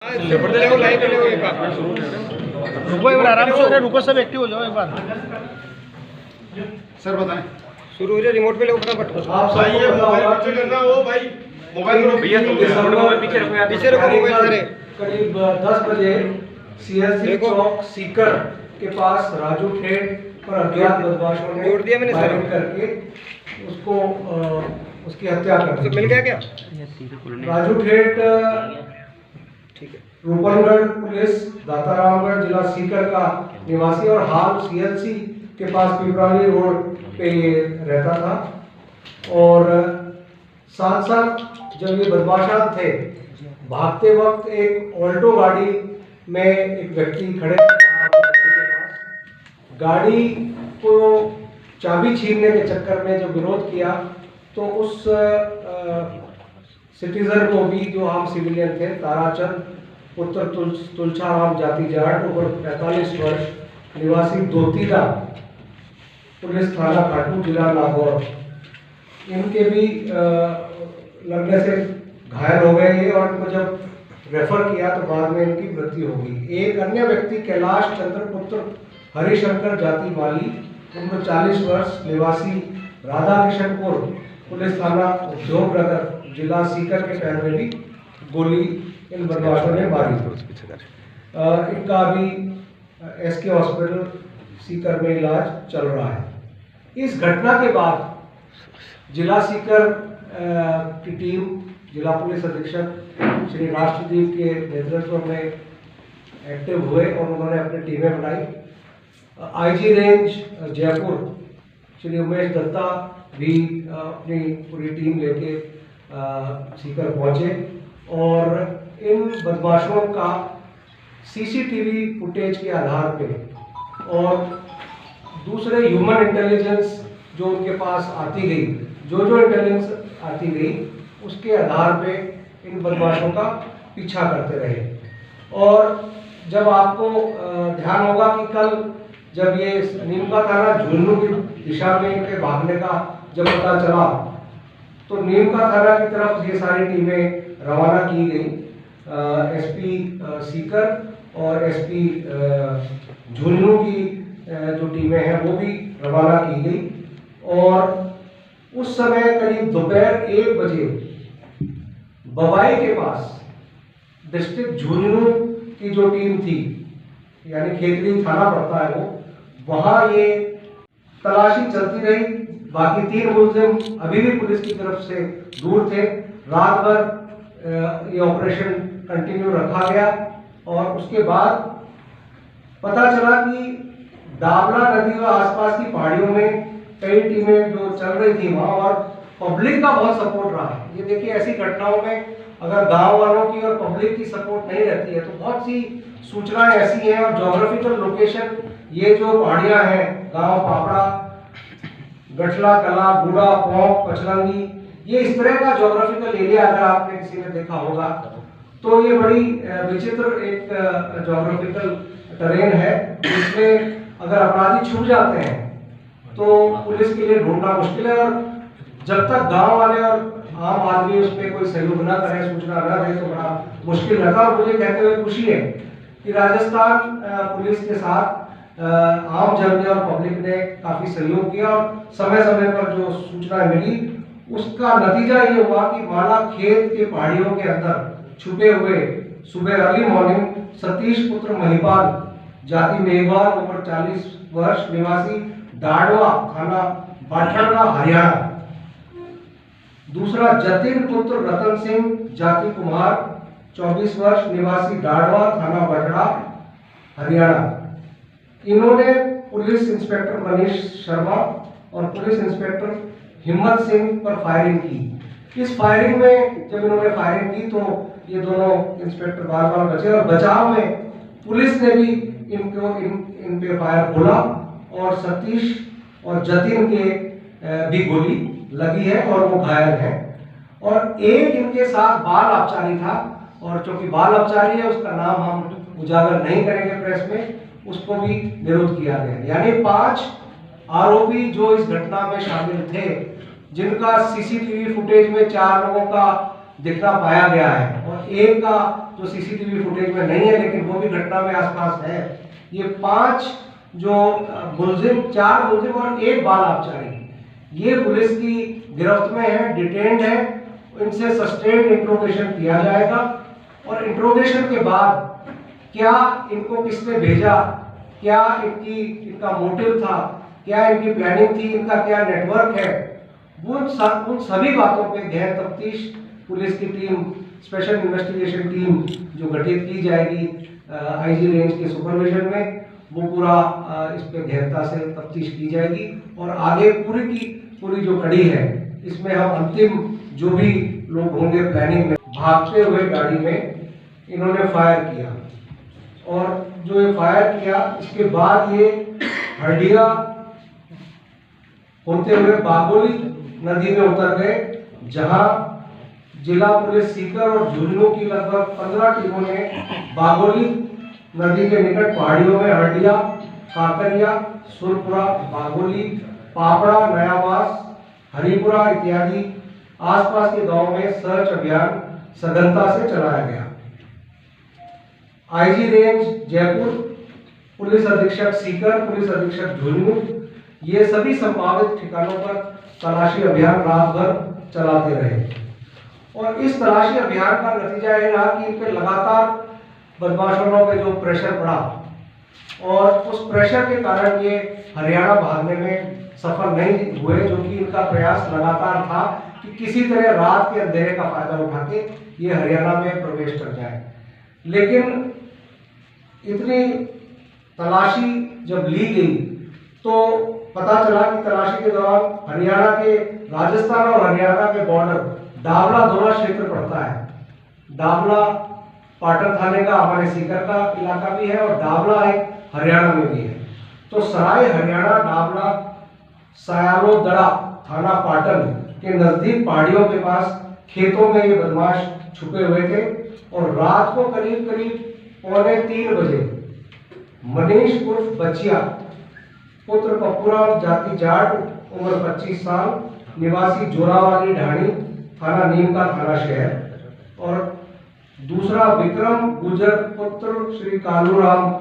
रुको एक बार आराम से रुको, सब एक्टिव हो जाओ एक बार। सर बताएं। शुरू हो जाए, रिमोट पे लो फटाफट। आप भाई ये मोबाइल पीछे करना हो भाई, मोबाइल भैया पीछे रखो मोबाइल सारे। करीब 10 बजे सीएलसी चौक सीकर के पास राजू ठेठ पर अज्ञात बदमाशों ने जोड़ दिया मैंने फायरिंग करके उसको उसकी हत्या कर दी। मिल गया क्या? राजू ठेठ ठीक है। रूपनगढ़ पुलिस दातारामगढ़ जिला सीकर का निवासी और हाल सीएलसी के पास पिपराली रोड पे ये रहता था। और साथ साथ जब ये बदमाशात थे, भागते वक्त एक ऑल्टो गाड़ी में एक व्यक्ति खड़े गाड़ी को चाबी छीनने के चक्कर में जो विरोध किया तो उस सिटीजन को भी, जो आम सिविलियन थे, ताराचंद पुत्र तुलछाराम जाति जाट उम्र 45 वर्ष निवासी दोतीला पुलिस थाना खाटू जिला नागौर, इनके भी लगने से घायल हो गए ये, और इनको जब रेफर किया तो बाद में इनकी मृत्यु हो गई। एक अन्य व्यक्ति कैलाश चंद्र पुत्र हरिशंकर जाति माली उम्र 40 वर्ष निवासी राधा किशनपुर पुलिस थाना उद्योग नगर जिला सीकर के पैर में भी गोली इन बदमाशों ने मारी। इनका अभी एसके हॉस्पिटल सीकर में इलाज चल रहा है। इस घटना के बाद जिला सीकर की टीम, जिला पुलिस अधीक्षक श्री राष्ट्रदीप के नेतृत्व में एक्टिव हुए और उन्होंने अपनी टीमें बनाई। आईजी रेंज जयपुर श्री उमेश दत्ता भी अपनी पूरी टीम लेके सीकर पहुंचे और इन बदमाशों का सीसीटीवी फुटेज के आधार पे और दूसरे ह्यूमन इंटेलिजेंस जो उनके पास आती गई, जो इंटेलिजेंस आती गई, उसके आधार पे इन बदमाशों का पीछा करते रहे। और जब आपको ध्यान होगा कि कल जब ये नीमका थाना झुंझुनू की दिशा में इनके भागने का जब पता चला तो नीमका थाना की तरफ ये सारी टीमें रवाना की गई। एसपी सीकर और एसपी झुंझुनू की जो टीमें हैं वो भी रवाना की गई। और उस समय करीब दोपहर 1 बजे बबाई के पास डिस्ट्रिक्ट झुंझुनू की जो टीम थी, यानी खेतली थाना पड़ता है वो, वहां ये तलाशी चलती रही। बाकी 3 मुलजिम अभी भी पुलिस की तरफ से दूर थे। रात भर ये ऑपरेशन कंटिन्यू रखा गया और उसके बाद पता चला कि दावला नदी व आसपास की पहाड़ियों में कई टीमें जो चल रही थी वहां, और पब्लिक का बहुत सपोर्ट रहा। ये देखिए, ऐसी घटनाओं में अगर गांव वालों की और पब्लिक की सपोर्ट नहीं रहती है तो बहुत सी सूचनाएं ऐसी हैं। और ज्योग्राफिकल लोकेशन, ये जो पहाड़ियां हैं, गांव पापड़ा, गठला कला, गुड़ा, पोंक, पचलंगी, ये इस तरह का ज्योग्राफिकल एरिया अगर आपने किसी ने देखा होगा तो ये बड़ी विचित्र एक ज्योग्राफिकल टेरेन है, जिसमें अगर अपराधी छुप जाते हैं तो पुलिस के लिए ढूंढना मुश्किल है। और जब तक गांव वाले और आम आदमी उस पर कोई सहयोग न करे, सूचना न दे, तो बड़ा मुश्किल रहता। और मुझे कहते हुए खुशी है कि राजस्थान पुलिस के साथ आम जनता और पब्लिक ने काफी सहयोग किया और समय समय पर जो सूचना मिली उसका नतीजा ये हुआ कि माला खेत के पहाड़ियों के अंदर छुपे हुए सुबह अर्ली मॉर्निंग सतीश पुत्र महिपाल जाति मेघवाल उम्र 40 वर्ष निवासी दाड़वा थाना बाठड़ा हरियाणा, दूसरा जतिन पुत्र रतन सिंह जाति कुमार 24 वर्ष निवासी दाड़वा थाना बाठड़ा हरियाणा, इन्होंने पुलिस इंस्पेक्टर मनीष शर्मा और पुलिस इंस्पेक्टर हिम्मत सिंह पर फायरिंग की। इस फायरिंग में जब इन्होंने फायरिंग की तो ये दोनों इंस्पेक्टर बार बचे और बचाव में पुलिस ने भी इन पे फायर खोला और सतीश और जतिन के भी गोली लगी है और वो घायल है। और एक इनके साथ बाल अपचारी था, और चूंकि बाल अपचारी है उसका नाम हम उजागर नहीं करेंगे प्रेस में, उसको भी विरोध किया गया। यानी 5 आरोपी जो इस घटना में शामिल थे, जिनका सीसीटीवी फुटेज में 4 लोगों का दिखना पाया गया है और एक का जो सीसीटीवी फुटेज में नहीं है लेकिन वो भी घटना में आसपास है। ये 5 जो मुलजिम, 4 मुलजिम और 1 बाल आबकारी, ये पुलिस की गिरफ्त में है, डिटेन्ड है। इनसे सस्टेन्ड इंट्रोगेशन किया जाएगा और इंट्रोगेशन के बाद क्या इनको किसने भेजा, क्या इनका मोटिव था, क्या इनकी प्लानिंग थी, इनका क्या नेटवर्क है, उन सभी बातों पे गहन तफ्तीश पुलिस की टीम, स्पेशल इन्वेस्टिगेशन टीम जो गठित की जाएगी आईजी रेंज के सुपरविजन में, वो पूरा इस पे गहनता से तफ्तीश की जाएगी। और आगे पूरी की पूरी जो कड़ी है इसमें हम अंतिम जो भी लोग होंगे प्लानिंग में, भागते हुए गाड़ी में इन्होंने फायर किया और जो ये फायर किया इसके बाद ये हरडिया होते हुए बागोली नदी में उतर गए, जहां जिला पुलिस सीकर और झुंझुनू की लगभग 15 टीमों ने बागोली नदी के निकट पहाड़ियों में हरडिया, काकरिया, सुरपुरा, बागोली, पापड़ा, नयावास, हरिपुरा इत्यादि आसपास के गांव में सर्च अभियान सघनता से चलाया गया। आईजी रेंज जयपुर, पुलिस अधीक्षक सीकर, पुलिस अधीक्षक झुंझुनू, ये सभी संभावित ठिकानों पर तलाशी अभियान रात भर चलाते रहे और इस तलाशी अभियान का नतीजा ये रहा कि इन पे लगातार बदमाशों पे जो प्रेशर पड़ा और उस प्रेशर के कारण ये हरियाणा भागने में सफल नहीं हुए, जो कि इनका प्रयास लगातार था कि किसी तरह रात के अंधेरे का फायदा उठा के ये हरियाणा में प्रवेश कर जाए। लेकिन इतनी तलाशी जब ली गई तो पता चला कि तलाशी के दौरान हरियाणा के, राजस्थान और हरियाणा के बॉर्डर डावला दोना क्षेत्र पड़ता है। डावला पाटन थाने का, हमारे सीकर का इलाका भी है और डावला एक हरियाणा में भी है। तो सराय हरियाणा डावला सयालो दड़ा थाना पाटन के नजदीक पहाड़ियों के पास खेतों में ये बदमाश छुपे हुए थे और रात को करीब 2:45 बजे मनीष उर्फ बचिया, पुत्र पप्पूराम, जाति जाट, उम्र 25 साल, निवासी जोरावाली ढाणी, थाना नीम का, थाना शहर, और दूसरा विक्रम गुजर, पुत्र श्री कालूराम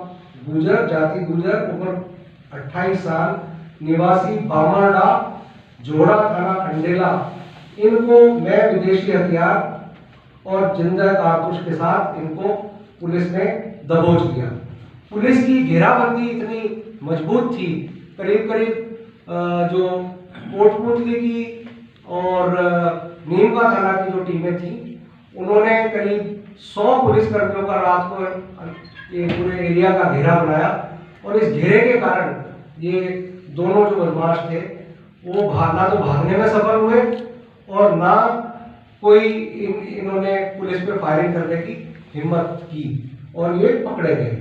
गुजर, जाति गुजर, उम्र 28 साल, निवासी बामरडा, जोड़ा, थाना खंडेला, इनको मैं विदेशी हथियार और जिंदा कारतूस के साथ इनको पुलिस ने दबोच दिया। पुलिस की घेराबंदी इतनी मजबूत थी, करीब जो कोटपुतली की और नीमका थाना की जो टीमें थी, उन्होंने करीब 100 पुलिसकर्मियों का रात को ये पूरे एरिया का घेरा बनाया और इस घेरे के कारण ये दोनों जो बदमाश थे वो ना तो भागने में सफल हुए और ना कोई इन्होंने पुलिस पे फायरिंग करने की हिम्मत की और ये पकड़े गए।